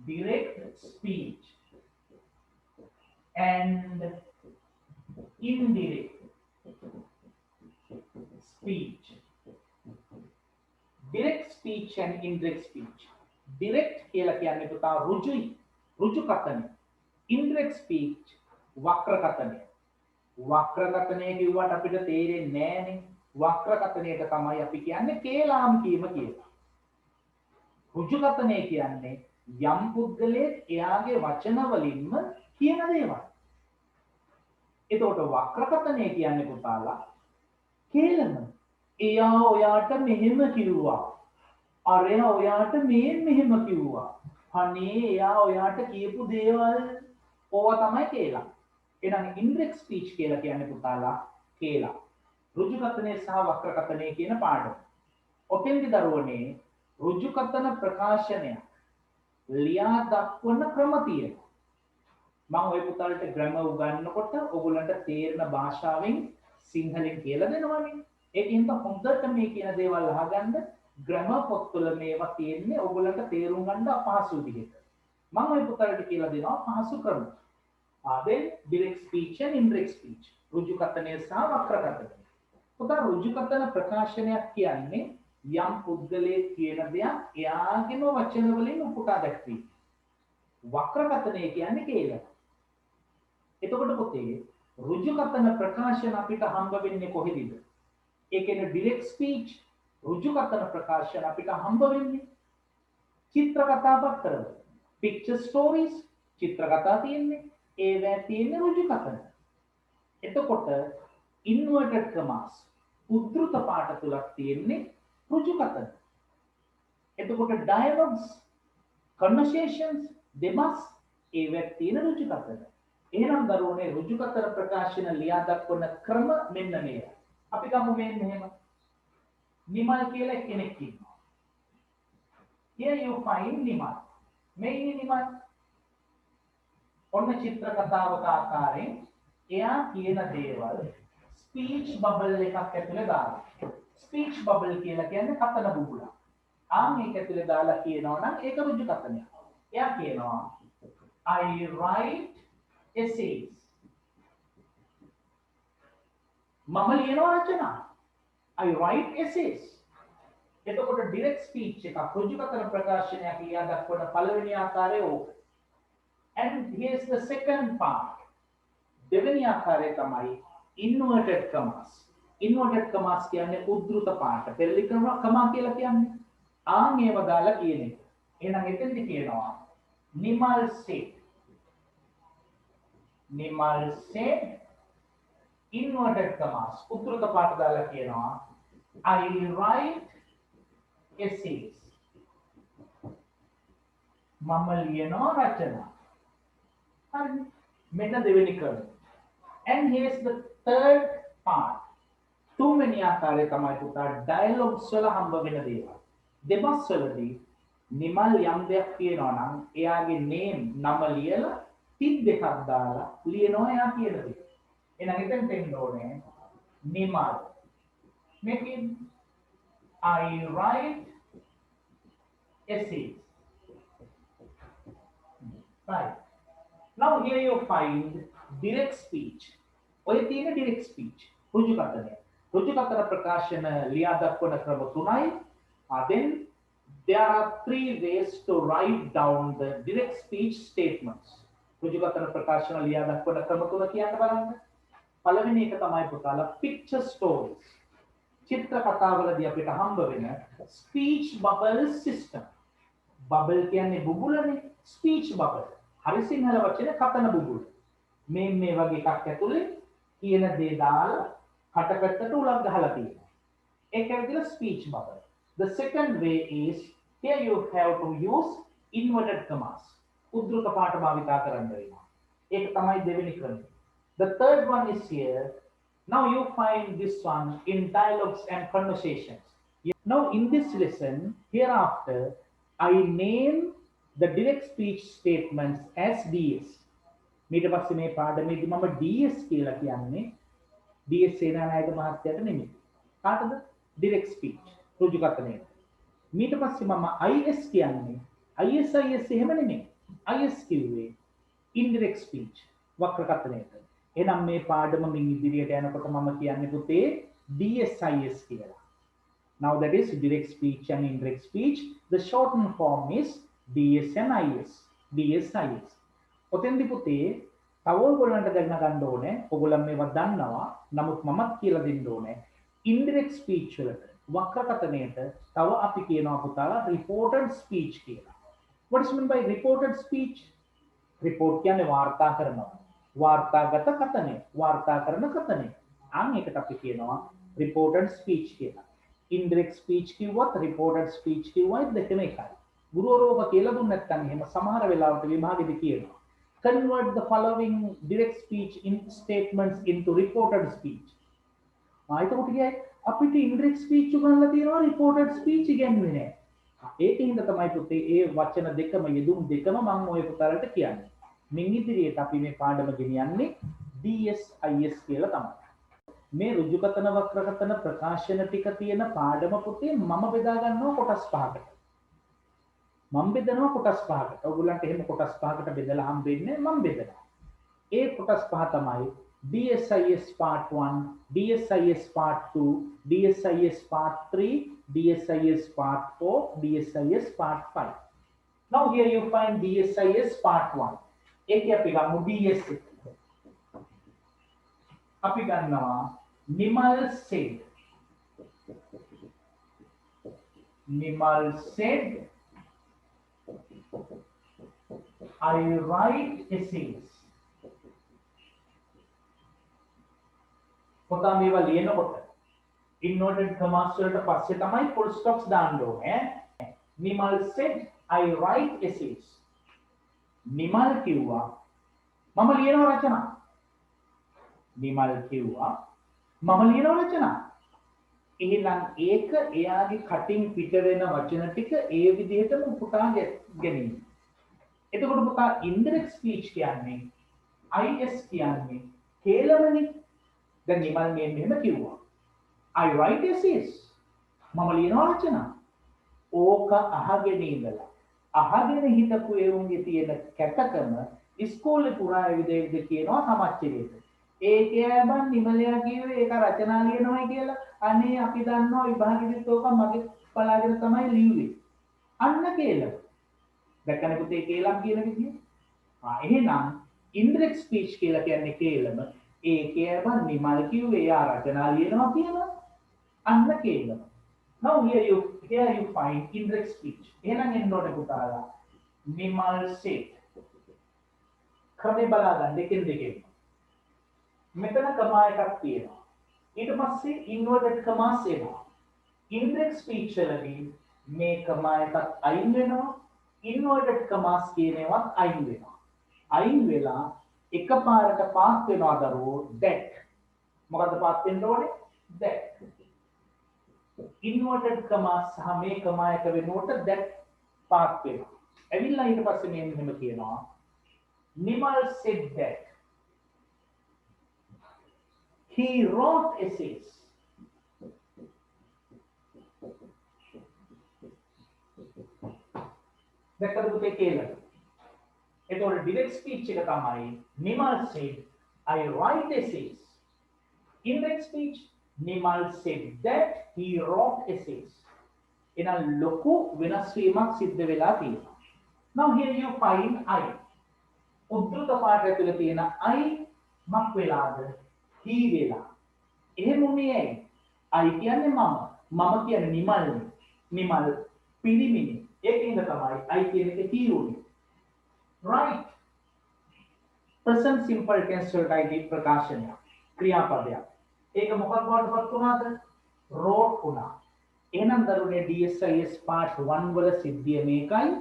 direct speech and indirect speech. Direct speech and indirect speech. Direct කියලා කියන්නේ පුතා ඍජුයි. ඍජු කතනය. Indirect speech වක්‍ර කතනය. වක්‍ර කතනය කිව්වට අපිට තේරෙන්නේ නැහැනේ. වක්‍ර කතනයට තමයි අපි කියන්නේ කේලාම් කීම කියලා. ඍජු කතනය කියන්නේ යම් පුද්ගලයෙක් එයාගේ වචන වලින්ම කියන දේවල්. එතකොට වක්‍ර කතනය කියන්නේ පුතාලා කේලම. එයා ඔයාට මෙහෙම කිව්වා. අරයා ඔයාට මෙහෙම කිව්වා. අනේ එයා ඔයාට කියපු දේවල් ඕවා තමයි කේලම්. එහෙනම් ඉන්ඩිරෙක්ට් ස්පීච් කියලා කියන්නේ පුතාලා කේලම්. ඍජු කතනය සහ වක්‍ර කතනය කියන පාඩම. ඔතෙන්දි දරුවනේ ඍජු කතන ප්‍රකාශනය ලියා දක්වන ක්‍රම තියෙනවා. මම ඔය පුතාලට ග්‍රැමර් උගන්වනකොට ඔයගොල්ලන්ට තේරෙන භාෂාවෙන් සිංහලෙන් කියලා දෙනවනේ. ඒකින්ද හොඳට මේ කියන දේවල් අහගන්න ග්‍රැමර් පොත්වල මේවා තියෙන්නේ ඔයගොල්ලන්ට තේරුම් ගන්න අපහසු විදිහට. මම ඔය පුතාලට කියලා දෙනවා පහසු ක්‍රම. then direct speech and indirect speech. ඍජු කතනය සහ වක්‍ර කතනය. පුතා ඍජු කතන ප්‍රකාශනයක් කියන්නේ යම් පුද්ගලයෙක් කියන දෙයක් එයාගේම වචන වලින් උපුටා දැක්වීම. වක්‍ර කතනය කියන්නේ කේලම. එතකොට පුතේ ඍජු කතන ප්‍රකාශන අපිට හම්බ වෙන්නේ කොහෙදද? ඒ කියන්නේ direct speech ඍජු කතන ප්‍රකාශන අපිට හම්බ වෙන්නේ චිත්‍ර කතා පත්‍රවල. picture stories චිත්‍ර කතා තියෙන්නේ ඒවැ තියෙන්නේ ඍජු කතන. එතකොට inverted commas උද්දෘත පාඨ තුලක් තියෙන්නේ ඍජු කතන. එතකොට dialogues conversations දෙමස් ඒවැ තියෙන ඍජු කතන. එහෙනම් දරුවනේ ඍජු කතන ප්‍රකාශන ලියා දක්වන ක්‍රම මෙන්න මේවා. අපි ගමු මෙහෙම. නිමල් කියලා කෙනෙක් ඉන්නවා. Here you find Nimal. මේ ඉන්නේ නිමල්. ඔන්න චිත්‍ර කතාවක ආකාරයෙන් එයා කියන දේවල් ස්පීච් බබල් එකක් ඇතුලේ දාලා. ස්පීච් බබල් කියලා කියන්නේ කතන බුබුලක්. මේක ඇතුලේ දාලා කියනවා නම් ඒක ඍජු කතනයක්. එයා කියනවා I write essays. මම ලියනවා රචනා. I write essays. එතකොට direct speech එක ඍජු කතන ප්‍රකාශනයක් ලියා දක්වන පළවෙනි ආකාරය ඕක. And here's the second part. දෙවෙනි ආකාරය තමයි inverted commas. Inverted commas කියන්නේ උද්දෘත පාඨ. පෙරලි කමා කියලා කියන්නේ ඒව දාලා කියන එක. එහෙනම් එතෙන්දි කියනවා Nimal said. Nimal said inverted commas උද්දෘත පාඨ දාලා කියනවා I write essays. මම ලියනවා රචනා. හරි. මෙන්න දෙවෙනි ක්‍රම. And here's the third part. තුන්වෙනි ආකාරය තමයි පුතා dialogues වල හම්බ වෙන දේවල්. දෙමස් වලදී නිමල් යම් දෙයක් කියනවා නම් එයාගේ name නම ලියලා තිත් දෙකක් දාලා ලියනවා එයා කියන දේ. එහෙනම් එතෙන් තෙන්න ඕනේ නිමල්. මේකෙන් I write essays. Right. Now here you find direct speech. ඔය තියෙන direct speech. ඍජු කතනය. ඍජු කතන ප්‍රකාශන ලියා දක්වන ක්‍රම තුනයි. Then there are three ways to write down the direct speech statements. ඍජු කතන ප්‍රකාශන ලියා දක්වන ක්‍රම තුන කියන්න බලන්න. පළවෙනි එක තමයි පුතාලා picture stories. චිත්‍ර කතාවලදී අපිට හම්බ වෙන speech bubble system. bubble කියන්නේ බුබුලනේ. speech bubble. හරි සිංහල වචනේ කතන බුබුල. මේ වගේ එකක් ඇතුලේ කියන දේ දාලා කටකටට උලක් ගහලා තියෙනවා. ඒක ඇවිදලා speech bubble. The second way is here you have to use inverted commas. උද්දෘත පාඨ භාවිතා කරන්න වෙනවා. ඒක තමයි දෙවෙනි ක්‍රමය. The third one is here. Now you find this one in dialogues and conversations. Now in this lesson, hereafter, I name the direct speech statements as DS. ඊට පස්සේ මේ පාඩමේදී මම DS කියලා කියන්නේ DS සේනානායක මහත්තයාට නෙමෙයි. කාටද? direct speech. ඍජු කතනය. ඊට පස්සේ මම IS කියන්නේ ISIS එහෙම නෙමෙයි. is කිව්වේ indirect speech වක්‍රකථනයට. එහෙනම් මේ පාඩම මින් ඉදිරියට යනකොට මම කියන්නේ පුතේ DSIS කියලා. Now that is direct speech and indirect speech. The shortened form is DS and IS. DSIS. ඔතෙන්දි පුතේ තව ඔයගොල්ලන්ට දැනග ගන්න ඕනේ. ඔයගොල්ලන් මේවා දන්නවා. නමුත් මමත් කියලා දෙන්න ඕනේ. Indirect speech වලට වක්‍රකථනයට තව අපි කියනවා පුතාලා reported speech කියලා. What is meant by reported speech? Report කියන්නේ වාර්තා කරනවා. වාර්තාගත කථනය. වාර්තා කරන කථනය. අන්න ඒකට අපි කියනවා reported speech කියලා. Indirect speech කිව්වත් reported speech කිව්වත් දෙකම එකයි. ගුරුවරෝම කියලා දුන්න නැත්නම් එහෙම සමහර වෙලාවට විභාගෙදි කියනවා. Convert the following direct speech in statements into reported speech. එතකොට කියයි අපිට indirect speech උගන්ලා තියෙනවා reported speech ඉගෙනුවේ නැහැ. ඒකින්ද තමයි පුතේ ඒ වචන දෙකම යෙදුම් දෙකම මම ඔය පුතාලට කියන්නේ. මින් ඉදිරියට අපි මේ පාඩම ගෙනියන්නේ DSIS කියලා තමයි. මේ ඍජුකථන වක්‍රකථන ප්‍රකාශන ටික තියෙන පාඩම පුතේ මම බෙදා ගන්නවා කොටස් පහකට. මම බෙදනවා කොටස් පහකට. ඔයගොල්ලන්ට එහෙම කොටස් පහකට බෙදලා හම්බෙන්නේ මම බෙදනවා. ඒ කොටස් පහ තමයි DSIS part 1, DSIS part 2, DSIS part 3, DSIS part 4, DSIS part 5. Now here you find DSIS part 1. एक අපි ගමු DS එක. අපි ගන්නවා Nimal said. Nimal said I write essays. පොතා මේවා ලියනකොට inverted commas වලට පස්සේ තමයි full stops දාන්න ඕනේ. Nimal said I write essays. Nimal කිව්වා මම ලියනවා රචනා. නිමල් කිව්වා මම ලියනවා රචනා. එහෙනම් ඒක එයාගේ කටින් පිට වෙන වචන ටික ඒ විදිහටම පුතා ගැනීම. එතකොට පුතා indirect speech කියන්නේ IS කියන්නේ කේලමනේ. දැන් නිමල් මෙහෙම කිව්වා I write essays. මම ලියනවා රචනා. ඕක අහගෙන ඉඳලා අහගෙන හිටපු එවුන්ගේ තියෙන කැතකම ඉස්කෝලේ පුරා විදිහට කියනවා සමච්චලයට. ඒකේ බන් නිමලයා කිව්වේ ඒක රචනා ලියනවායි කියලා. අනේ අපි දන්නවා විභාගෙදිත් ඕක මගේ බලාගෙන තමයි ලියුවේ. අන්න කේලම. දැක්කනේ පුතේ කේලම් කියන විදිය. එහෙනම් indirect speech කියලා කියන්නේ කේලම. ඒකේ බන් නිමල් කිව්වේ එයා රචනා ලියනවා කියලා. අන්න කේලම. Now here you find indirect speech. එහෙනම් එන්නෝට පුතාලා Nimal said. ක්‍රමේ බලා ගන්න දෙකෙන්. මෙතන කමා එකක් තියෙනවා. ඊට පස්සේ inverted commas එනවා. Indirect speech වලදී මේ කමා එකක් අයින් වෙනවා. Inverted commas කියන ඒවාත් අයින් වෙනවා. අයින් වෙලා එකපාරට පාස් වෙනවා දරුවෝ that. මොකද්ද පාස් වෙන්න ඕනේ? that. inverted commas සහ මේ කමා එක වෙනුවට that පාත් වෙනවා. ඇවිල්ලා ඊට පස්සේ මේ මෙහෙම කියනවා Nimal said that he wrote essays. දැක්කද පුතේ කියලා. එතකොට direct speech එක තමයි Nimal said I write essays. Indirect speech Nimal said that he wrote essays. එන ලොකු වෙනස් වීමක් සිද්ධ වෙලා තියෙනවා. Now here you find I. උද්දෘත පාඩ ඇතුලේ තියෙන I මක් වෙලාද? he වෙලා. එහෙම උනේ ඇයි? I කියන්නේ මම. මම කියන්නේ නිමල්. නිමල් පිරිමිනි. ඒකින්ද තමයි I කියන එක he උනේ. Right. Present simple tense වලටයි ප්‍රකාශනය. ක්‍රියාපදයක්. ඒක මොකක්ද වඩපත් වුණාද? wrote වුණා. එහෙනම් දරුවනේ DSIS part 1 වල සිද්ධිය මේකයි.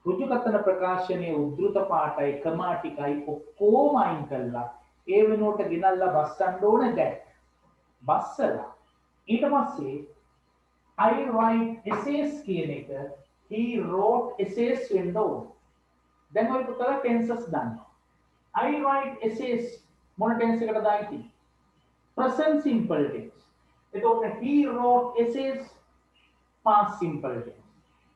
ඍජුකථන ප්‍රකාශනයේ උද්දෘත පාඨයි කමා ටිකයි ඔක්කොම අයින් කළා. ඒ වෙනුවට ගෙනල්ලා බස්සන්න ඕනේ that. බස්සලා ඊට පස්සේ I write essays කියන එක he wrote essays වෙන්න ඕනේ. දැන් ඔය පුතලා tenses දන්නවා. I write essays මොන tense එකටද ආйти? Present simple tense. එතකොට he wrote essays past simple tense.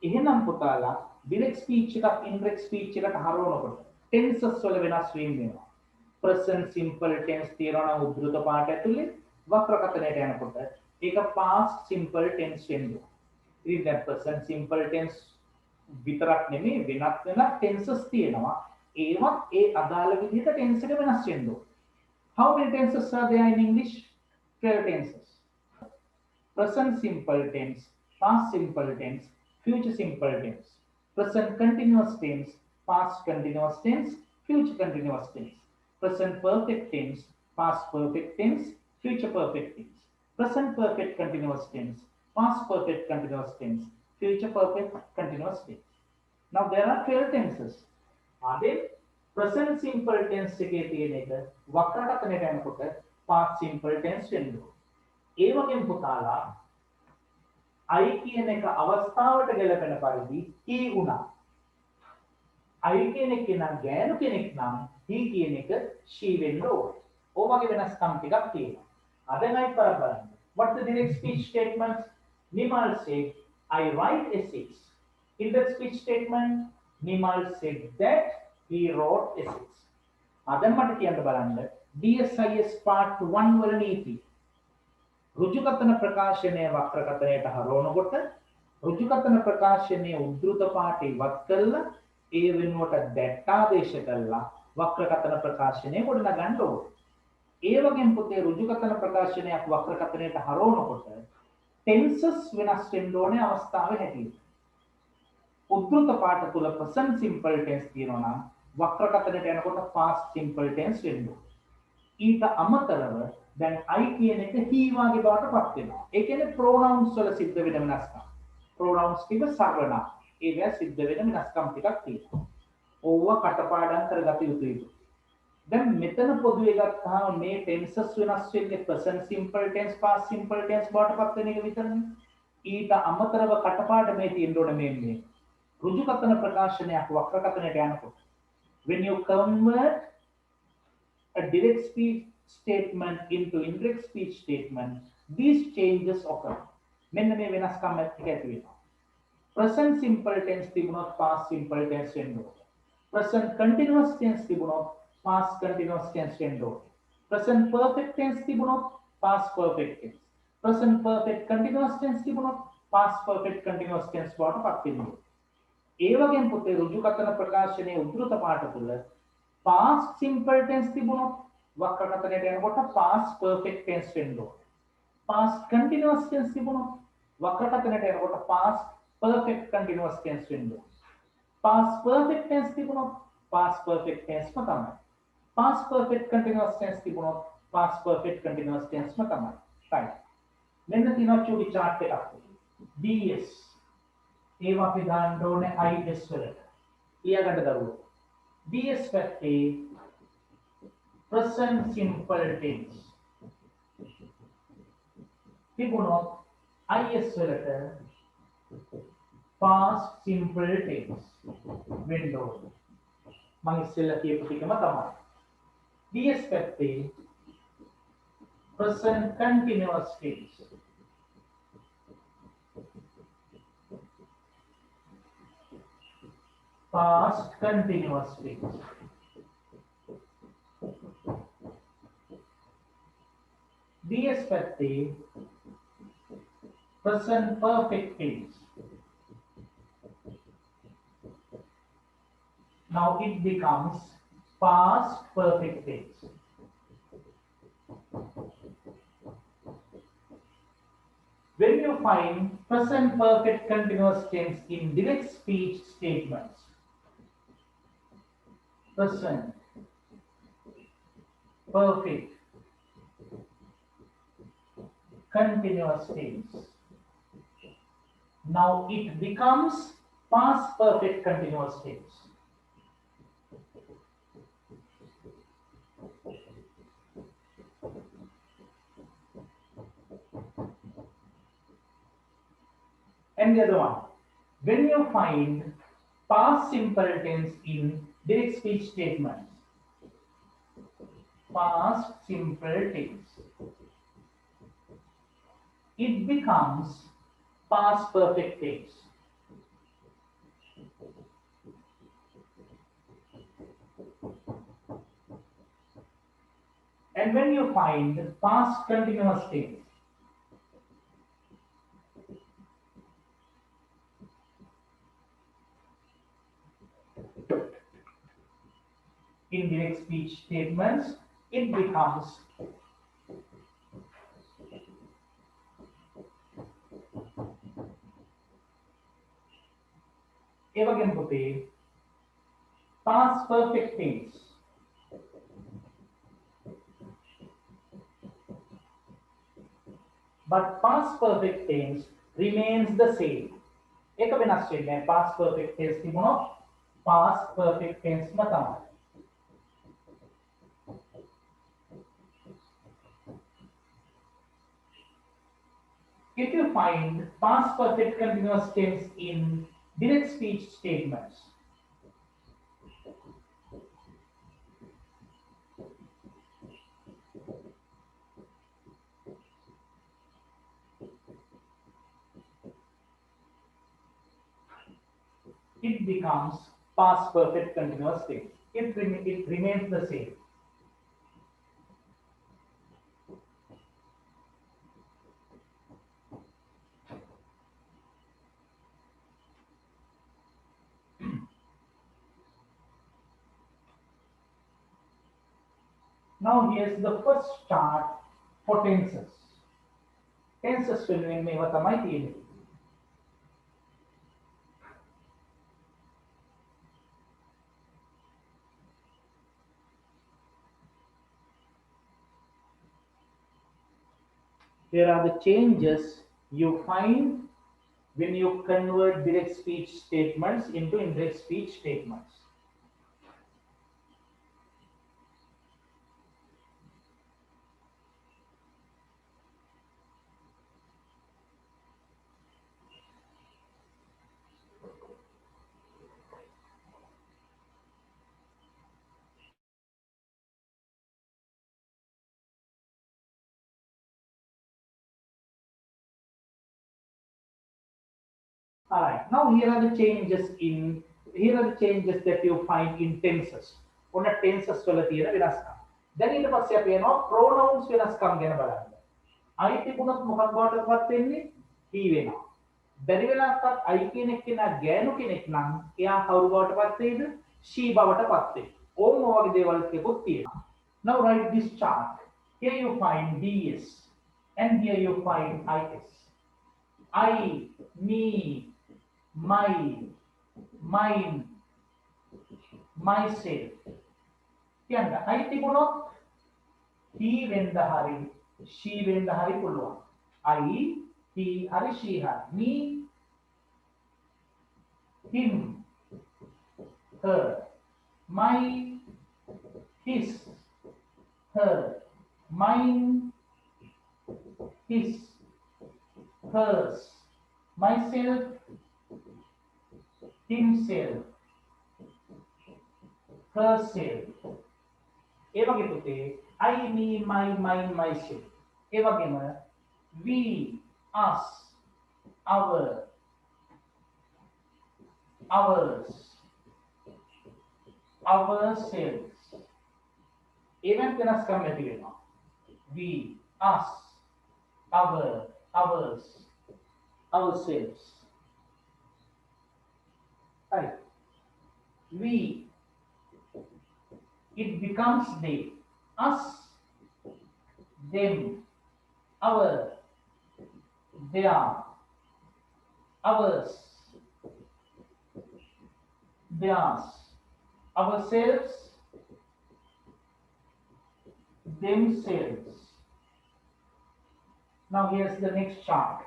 එහෙනම් පුතාලා direct speech එකක් indirect speech එකට හරවනකොට tenses වල වෙනස් වීම වෙනවා. present simple tense තියනවා නම් උද්දෘත පාඨ ඇතුලේ වක්‍ර කතනයට යනකොට ඒක past simple tense වෙනවා. ඉතින් දැන් present simple tense විතරක් නෙමෙයි වෙනත් tenses තියෙනවා. ඒවත් ඒ අදාළ විදිහට tense එක වෙනස් වෙන්න ඕනේ. How many tenses are there in English? 12 tenses. Present simple tense, past simple tense, future simple tense, present continuous tense, past continuous tense, future continuous tense, present perfect tense, past perfect tense, future perfect tense, present perfect continuous tense, past perfect continuous tense, future perfect continuous tense. Now there are 12 tenses. Are they? Present simple tense එකේ තියෙන එක වක්‍ර කතනයට යනකොට past simple tense වෙනවා. ඒ වගේම පුතාලා I කියන එක අවස්ථාවට ගැලපෙන පරිදි he වුණා. I කියන එක නම් ගෑනු කෙනෙක් නම් he කියන එක she වෙන්න ඕනේ. ඕ වගේ වෙනස්කම් ටිකක් තියෙනවා. අද නයි බලන්න. What's the direct speech statement? Nimal said, I write essays. Indirect speech statement, Nimal said that he wrote essays. අද මට කියන්න බලන්න DSIS part 1 වල නීති. රුජුකතන ප්‍රකාශනය වක්‍ර කතනයට හරවනකොට රුජුකතන ප්‍රකාශනය උද්දෘත පාඨ ඉවත් කරලා ඒ වෙනුවට that ආදේශ කරලා වක්‍ර කතන ප්‍රකාශනය ගොඩනගන්න ඕනේ. ඒ වගේම පුතේ රුජුකතන ප්‍රකාශනයක් වක්‍ර කතනයට හරවනකොට tenses වෙනස් වෙන්න ඕනේ අවස්ථාවේ හැටියට. උද්දෘත පාඨ තුල present simple tense තියෙනවා නම් වක්‍ර කතනයට යනකොට past simple tense වෙන්න ඕනේ. ඊට අමතරව දැන් I කියන එක he වාගේ බවට පත් වෙනවා. ඒ කියන්නේ pronouns වල සිද්ධ වෙන වෙනස්කම්. pronouns ටික සර්වනාම. ඒවා සිද්ධ වෙන වෙනස්කම් ටිකක් තියෙනවා. ඕවා කටපාඩම් කරගත යුතුයි. දැන් මෙතන පොදුවේ ගත්තාම මේ tenses වෙනස් වෙන්නේ present simple tense past simple tense බවට පත් වෙන එක විතරනේ. ඊට අමතරව කටපාඩමේ තියෙන්න ඕනේ මේ රුජු කතන ප්‍රකාශනයක් වක්‍ර කතනයට යනකොට when you convert a direct speech statement into indirect speech statement, these changes occur. මෙන්න මේ වෙනස්කම් ටික ඇති වෙනවා. present simple tense තිබුණොත් past simple tense වෙන්න ඕනේ. present continuous tense තිබුණොත් past continuous tense වෙන්න ඕනේ. present perfect tense තිබුණොත් past perfect tense. present perfect continuous tense තිබුණොත් past perfect continuous tense බවට පත් වෙනවා. ඒ වගේම පුතේ රුජු කතන ප්‍රකාශනයේ උද්දෘත පාඨ තුල past simple tense තිබුණොත් වක්‍ර කතනයට යනකොට past perfect tense වෙන්න ඕනේ. past continuous tense තිබුණොත් වක්‍ර කතනයට යනකොට past perfect continuous tense වෙන්න ඕනේ. past perfect tense තිබුණොත් past perfect tense ම තමයි. past perfect continuous tense තිබුණොත් past perfect continuous tense ම තමයි. right. මෙන්න තියෙනවා චූටි chart එකක්. DS ඒවා අපි දාන්න ඕනේ IS වලට. ලියාගන්න දරුවෝ. DS පැත්තේ present simple tense තිබුණොත් IS වලට past simple tense වෙන්න ඕනේ. මම ඉස්සෙල්ලා කියපු ටිකම තමයි. DS පැත්තේ present continuous tense past continuous tense DS පැත්තේ present perfect tense. Now it becomes past perfect tense. When you find present perfect continuous tense in direct speech statements, present perfect continuous tense. Now it becomes past perfect continuous tense. And the other one, when you find past simple tense in direct speech statements, past simple tense, it becomes past perfect tense. And when you find past continuous tense, indirect speech statements, it becomes එවගෙන් පුතේ past perfect tense. But past perfect tense remains the same. එක වෙනස් වෙන්නේ නැහැ. Past perfect tense තිබුණොත් past perfect tense ම තමයි. If you find past perfect continuous tense in direct speech statements, it becomes past perfect continuous tense. It remains the same. Now here's the first chart for tenses. Tenses වෙනුවෙන් මේවා තමයි තියෙන්නේ. Here are the changes you find when you convert direct speech statements into indirect speech statements. All right, now here are the changes that you find in tenses. ඔන්න tenses වල තියෙන වෙනස්කම්. දැන් ඊට පස්සේ අපි යනවා pronouns වෙනස්කම් ගැන බලන්න. I තිබුණොත් මොකක් බවටපත් වෙන්නේ? he වෙනවා. බැරි වෙලාවකත් I කියන එක්කෙනා ගෑනු කෙනෙක් නම් එයා කවුරු බවටපත් වෙයිද? she බවටපත් වෙයි. ඕම වගේ දේවල් ටිකකුත් තියෙනවා. Now write this chart. Here you find ds and here you find is. I, me, my, mine, myself. කියන්න I තිබුණොත් he වෙන්න හරි she වෙන්න හරි පුළුවන්. I, he හරි she හරි. Me, him, her. My, his, her. Mine, his, hers. Myself, himself, herself. ඒ වගේ පුතේ I, me, my, mine, myself. ඒ වගේම we, us, our, ours, ourselves. even වෙනස්කම් ඇති වෙනවා. We, us, our, ours, ourselves. Right. We, it becomes they. Us, them, our, their, ours, theirs, ourselves, themselves. Now here's the next chart.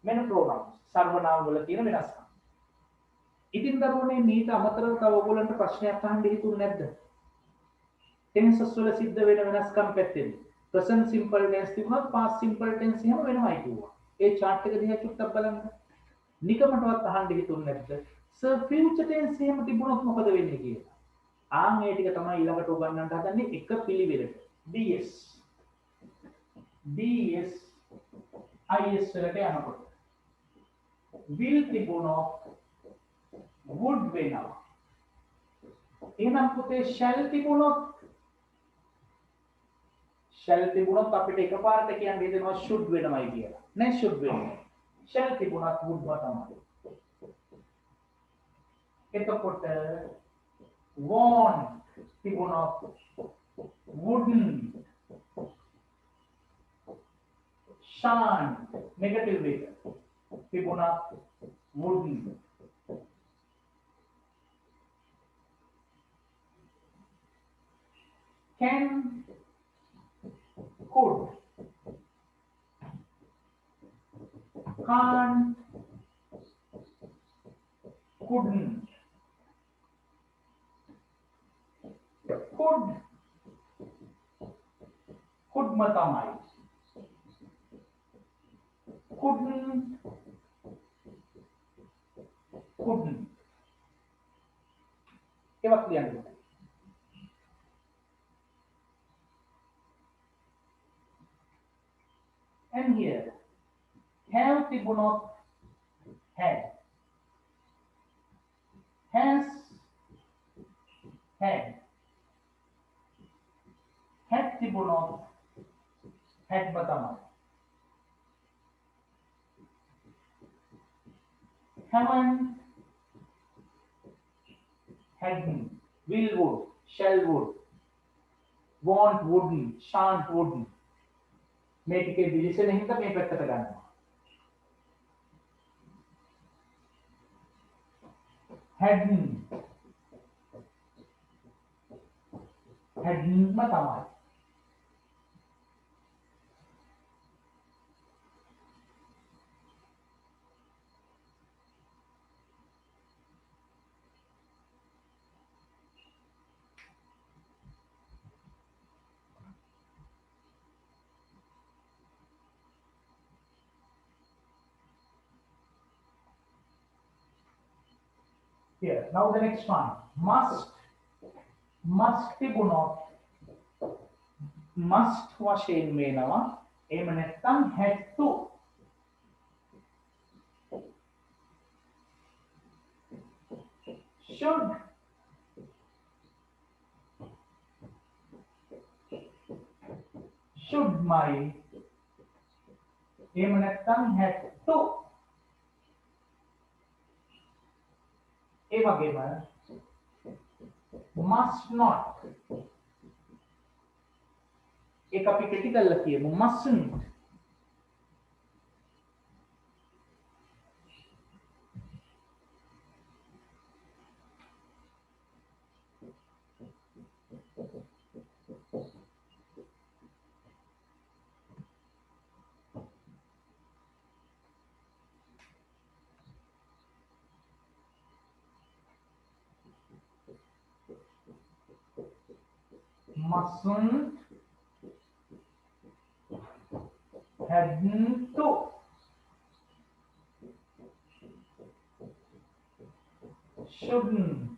මෙන්න pronouns සර්වනාම වල තියෙන වෙනස්කම්. ඉතින් දරුවනේ මීට අමතරව තව ඔයගොල්ලන්ට ප්‍රශ්නයක් අහන්න හිතුනේ නැද්ද? tenses වල සිද්ධ වෙන වෙනස්කම් පැත්තෙන්. present simple tense තිබුණත් past simple tense එහෙම වෙනවයි කිව්වා. ඒ chart එක දිහා චුට්ටක් බලන්න. නිකමටවත් අහන්න හිතුනේ නැද්ද? sir future tense එහෙම තිබුණොත් මොකද වෙන්නේ කියලා. ඒ ටික තමයි ඊළඟට උගන්වන්න හදන්නේ එක පිළිවෙලට. ds is එකට යනකොට will තිබුණොත් would වෙනවා. එහෙනම් පුතේ shall තිබුණොත් අපිට එකපාරට කියන්න හිතෙනවා should වෙනවයි කියලා. නෑ should වෙන්නේ. shall තිබුණත් would තමයි. එතකොට won't තිබුණොත් wouldn't, shan't negative එක තිබුණත් wouldn't. Can, could, can't, couldn't, could තමයි, couldn't ඒවත් ලියන්න ඕනේ. And here have තිබුණොත් had, has, had, had තිබුණොත් had තමයි. haven't, hadn't, will, would, shall, would, won't, wouldn't, shan't, wouldn't. මේ ටිකේ දිලිසෙන හින්දා මේ පැත්තට ගන්නවා. hadn't තමයි. Here, now the next one. Must තිබුණොත් must වශයෙන් වෙනවා. එහෙම නැත්නම් had to. should my, එහෙම නැත්නම් had to. ඒ වගේම must not, ඒක අපි කෙටි කරලා කියමු mustn't. Mustn't, hadn't to, shouldn't,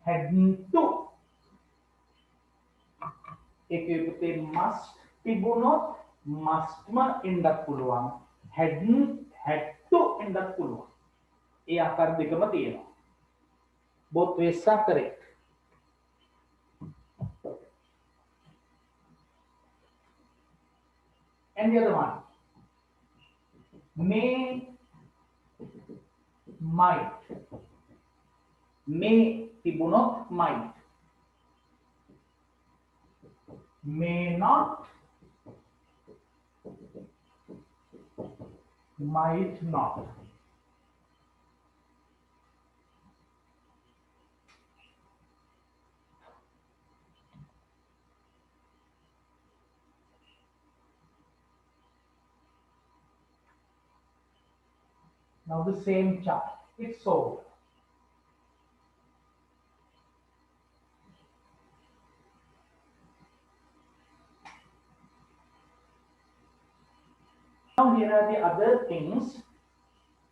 hadn't to. ඒකේ පුතේ must තිබුණොත් mustම එන්නත් පුළුවන්, hadn't, had to එන්නත් පුළුවන්. ඒ ආකාර දෙකම තියෙනවා. both ways are correct. And the other one, may, might. may තිබුණොත් might, may not, might not. Now the same chart, it's over. Now here are the other things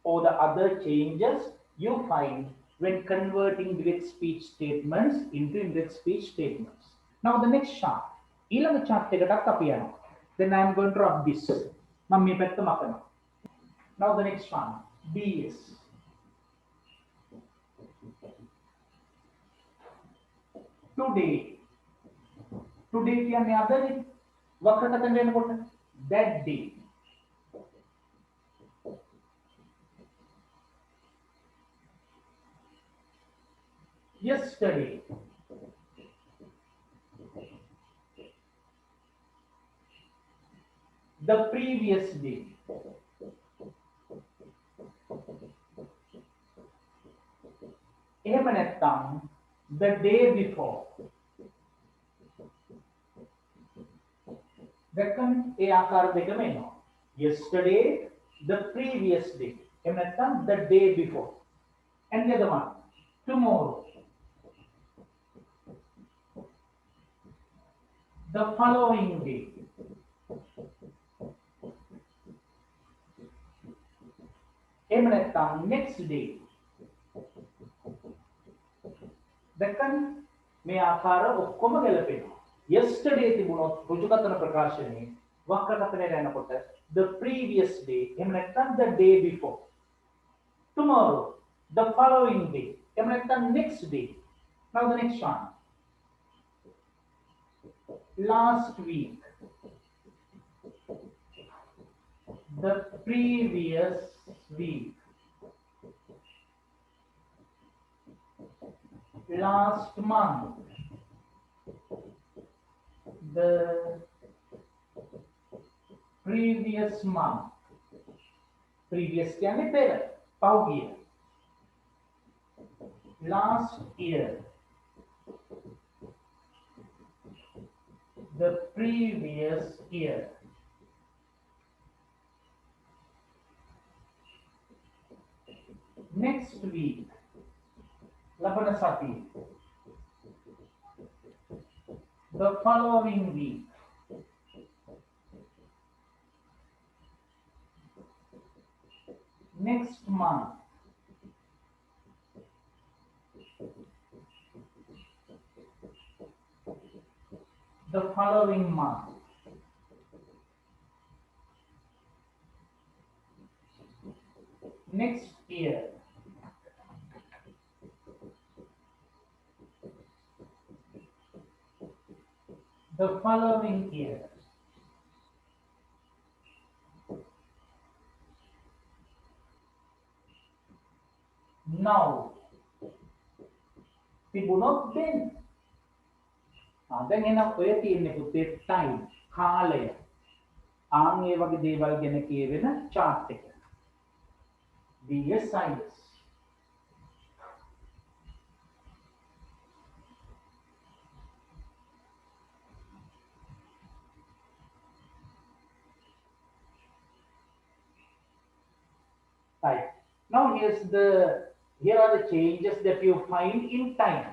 or the other changes you find when converting direct speech statements into indirect speech statements. Now the next chart. ඊළඟ chart එකටත් අපි යනවා. Then I am going to rub this. මම මේ පැත්ත මකනවා. Now the next one. BS. Today. Today කියන්නේ අදනේ. වක්‍රකතන වෙනකොට that day. Yesterday. The previous day. එහෙම නැත්නම් the day before. දැක්කම ඒ ආකාර දෙකම එනවා. Yesterday, the previous day. එහෙම නැත්නම් the day before. And the other one, tomorrow. The following day. එහෙම නැත්නම් next day. දැක්කම මේ ආකාර ඔක්කොම ගැලපෙනවා. Yesterday තිබුණොත් ඍජුකතන ප්‍රකාශනයේ වක්‍රකතනයට යනකොට the previous day එහෙම නැත්නම් the day before. Tomorrow, the following day එහෙම නැත්නම් next day. Now the next one. Last week. The previous week. Last month. The previous month. Previous කියන්නේ පෙර පහුගිය. Last year. The previous year. Next week. ලබන සතිය. The following week. Next month. The following month. Next year. The following year. Now. තිබුණොත් then. දැන් එනවා ඔය තියෙන්නේ පුතේ time කාලය. ආන් ඒ වගේ දේවල් ගැන කියවෙන chart එක. DSIS. Right. Now here are the changes that you find in time.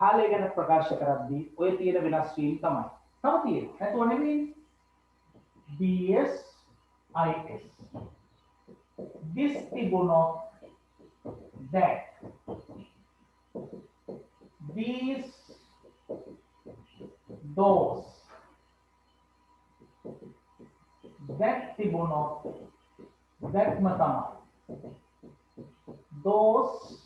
කාලය ගැන ප්‍රකාශ කරද්දී ඔය තියෙන වෙනස් වීම තමයි. තව තියෙනවා. නැතුව නෙමෙයි. BSIS. This තිබුණොත් that. These, those. That තිබුණොත් thatම තමයි. Those.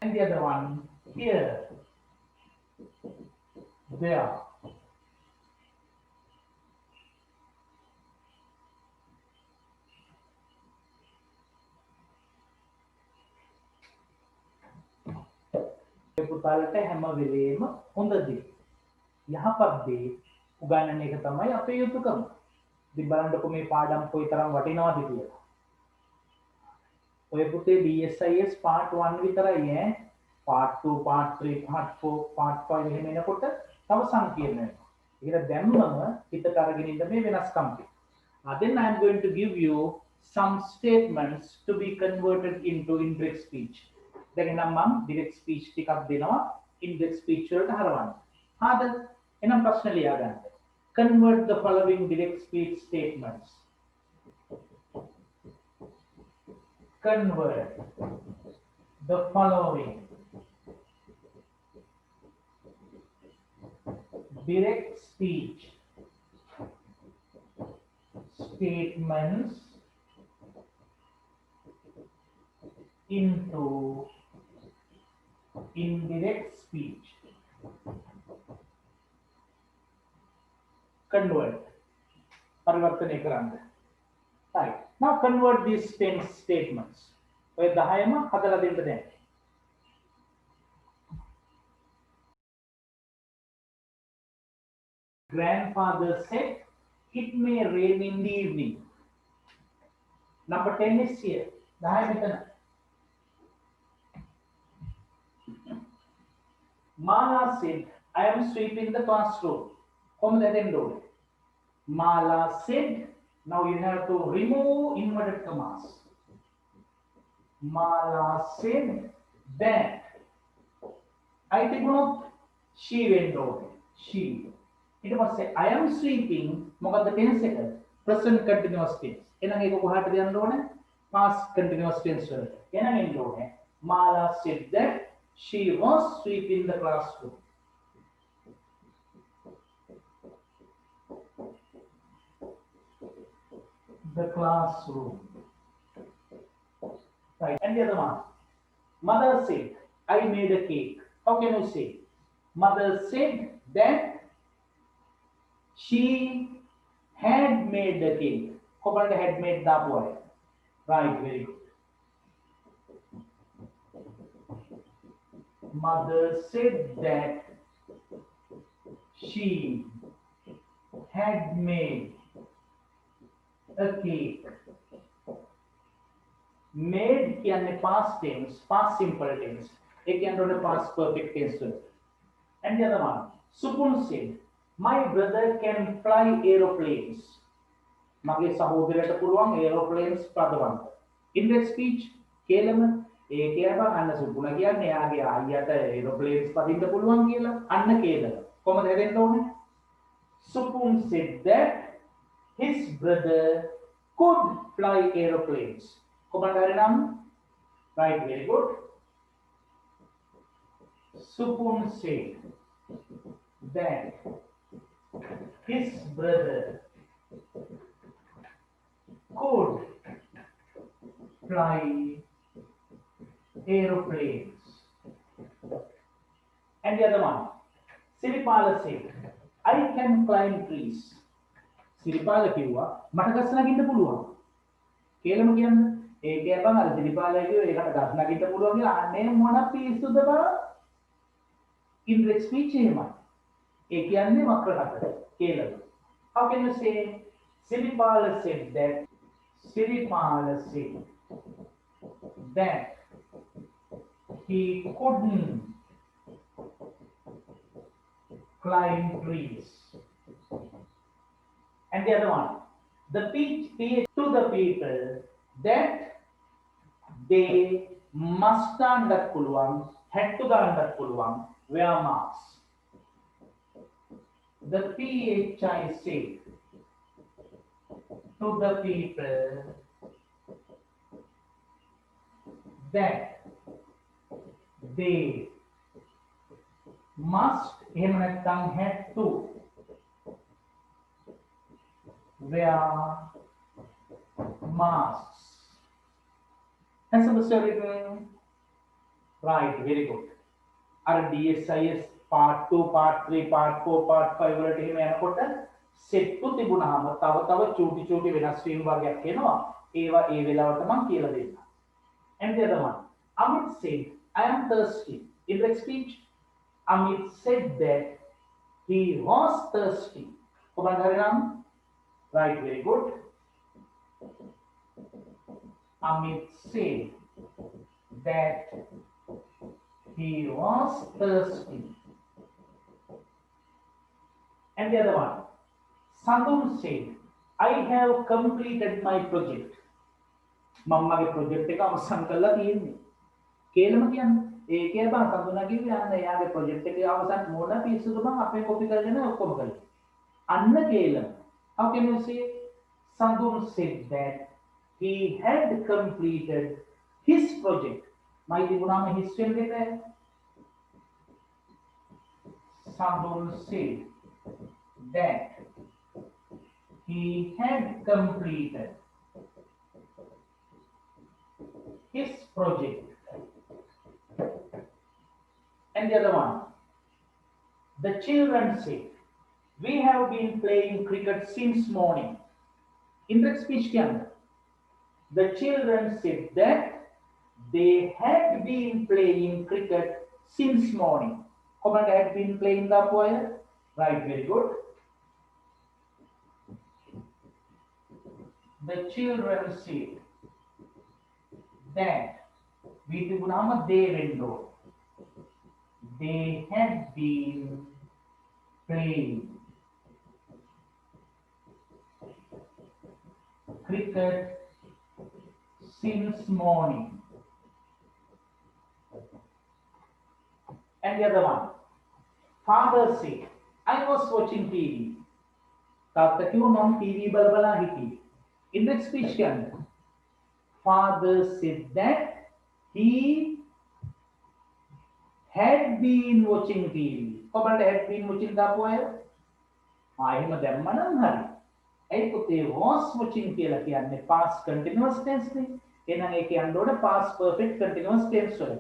And the other one here, there. පුතාලට හැම වෙලේම හොඳ දේ යහපත් දේ උගන්වන එක තමයි අපේ යුතුයකම. ඉතින් බලන්නකො මේ පාඩම් කොයිතරම් වටිනවද කියලා. ඔය පුතේ DSIS part 1 විතරයි ඈ. part 2, part 3, part 4, part 5 එහෙම එනකොට තව සංකීර්ණ වෙනවා. ඒක දැම්මම හිතට අරගෙන ඉන්න මේ වෙනස්කම් ටික. Then I am going to give you some statements to be converted into indirect speech. දැන් නම් මම direct speech ටිකක් දෙනවා indirect speech වලට හරවන්න. හරිද? එහෙනම් ප්‍රශ්න ලියා ගන්න. Convert the following direct speech statements. convert the following direct speech statements into indirect speech. Convert. परिवर्तन කරන්න. Right. Now convert these 10 statements. ඔය 10ම හදලා දෙන්න දැන්. Grandfather said it may rain in the evening. Number 10 is here. 10 මෙතන. Mala said I am sweeping the classroom. කොහොමද දෙන්න ඕනේ? Mala said, now you have to remove inverted commas. Mala said that I තිබුණොත් she went over. She. ඊට පස්සේ I am sweeping මොකද්ද tense එක? present continuous tense. එහෙනම් ඒක කොහාටද යන්න ඕනේ? past continuous tense වලට. එහෙනම් එන්න ඕනේ Mala said that she was sweeping the classroom. The classroom. Right. And the other one. Mother said, I made a cake. How can you say? Mother said that she had made the cake. How had made the boy? Right, very good. Mother said that she had made a cake. Made කියන්නේ past tense, past simple tense. It can be past perfect tense. And the other one, Supun said, my brother can fly aeroplanes. මගේ සහෝදරයට පුළුවන් aeroplanes පදවන්න. Indirect speech කේලම ඒ කියපන් අන්න සුපුණ කියන්නේ එයාගේ අයියට aeroplanes පදින්න පුළුවන් කියලා. අන්න කේලම. කොහොමද හැදෙන්න ඕනේ? Supun said that his brother could fly aeroplanes. Command Harinam? Right, very good. Supun said that his brother could fly aeroplanes. And the other one, Siripala said, I can climb trees. Siripala කිව්වා මට ගස් නගින්න පුළුවන්. කේලම කියන්නේ ඒ කියපන් අර Siripala කිව්ව ඒකට ගස් නගින්න පුළුවන් කියලා අනේ මොන පිස්සුද බා? Indirect speech එහෙමයි. ඒ කියන්නේ වක්‍ර කතර කේලම. How can you say Siripala said that he couldn't climb trees. And the other one, the speech to the people that they must under puluwan, had to the under puluwan, wear masks. The PHI said to the people that they must එහෙම නැත්නම් had to wear masks. Has understood it? Right, very good. Our DSIS part 2, part 3, part 4, part 5 වලට එහෙම යනකොට set to තිබුණාම තව චූටි වෙනස් වීම් වර්ගයක් එනවා. ඒවා ඒ වෙලාවට මම කියලා දෙන්නම්. And the other one, Amit said, I am thirsty. In the speech, Amit said that he was thirsty. Command Harinam? Right, very good. Amit said that he was thirsty. And the other one, Sandhu said, I have completed my project. මම්මගේ project එක අවසන් කරලා තියෙන්නේ. කේලම කියන්නේ ඒකේ බං සඳුනා කිව්වේ අන්න එයාගේ ප්‍රොජෙක්ට් එකේ අවසන් මොන පිස්සුද බං අපේ කොපි කරගෙන ඔක්කොම කළේ. අන්න කේලම. How can you say Sandhu said that he had completed his project. माहिती गुना में his टेल देता है. Sadul said that he had completed his project. And the other one, the children said, we have been playing cricket since morning. Indirect speech के अंदर the children said that they had been playing cricket since morning. Comment had been playing the poem. Right, very good. The children said that with the they window they had been playing cricket since morning. And the other one, father said, I was watching TV. तब तक क्यों हम TV बलबला ही थी. Indirect speech के अंदर father said that he had been watching TV. कौन had been watching दा पोया? එහෙම දැම්මනම් හරි. ඒ පුතේ was watching කියලා කියන්නේ past continuous tense නේ. එහෙනම් ඒ කියන්නේ උඩ past perfect continuous tense වල.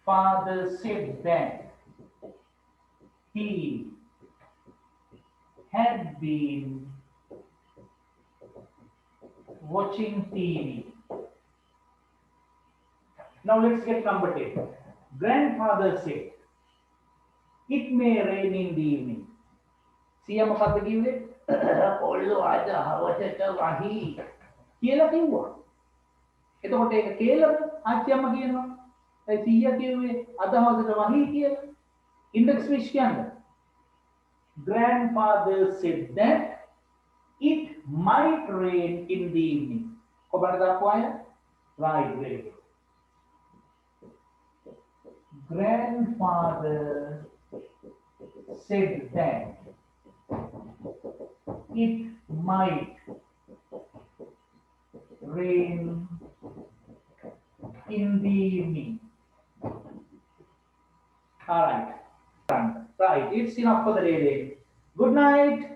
Father said that he had been watching TV. Now let's get number 10. Grandfather said, it may rain in the evening. සියා මොකක්ද කිව්වේ? ඔල්ලෝ අද හවසට වහී කියලා කිව්වා. එතකොට ඒක කේලද? ආච්චියම්ම කියනවා. ඒ සියා කිව්වේ අද හවසට වහී කියලා. Index speech කියන්නේ grandfather said that it might rain in the evening. කොබරද දාපුවාය? Right, very good. Grandfather said that it might rain in the evening. All right. Right, it's enough for the day. Good night.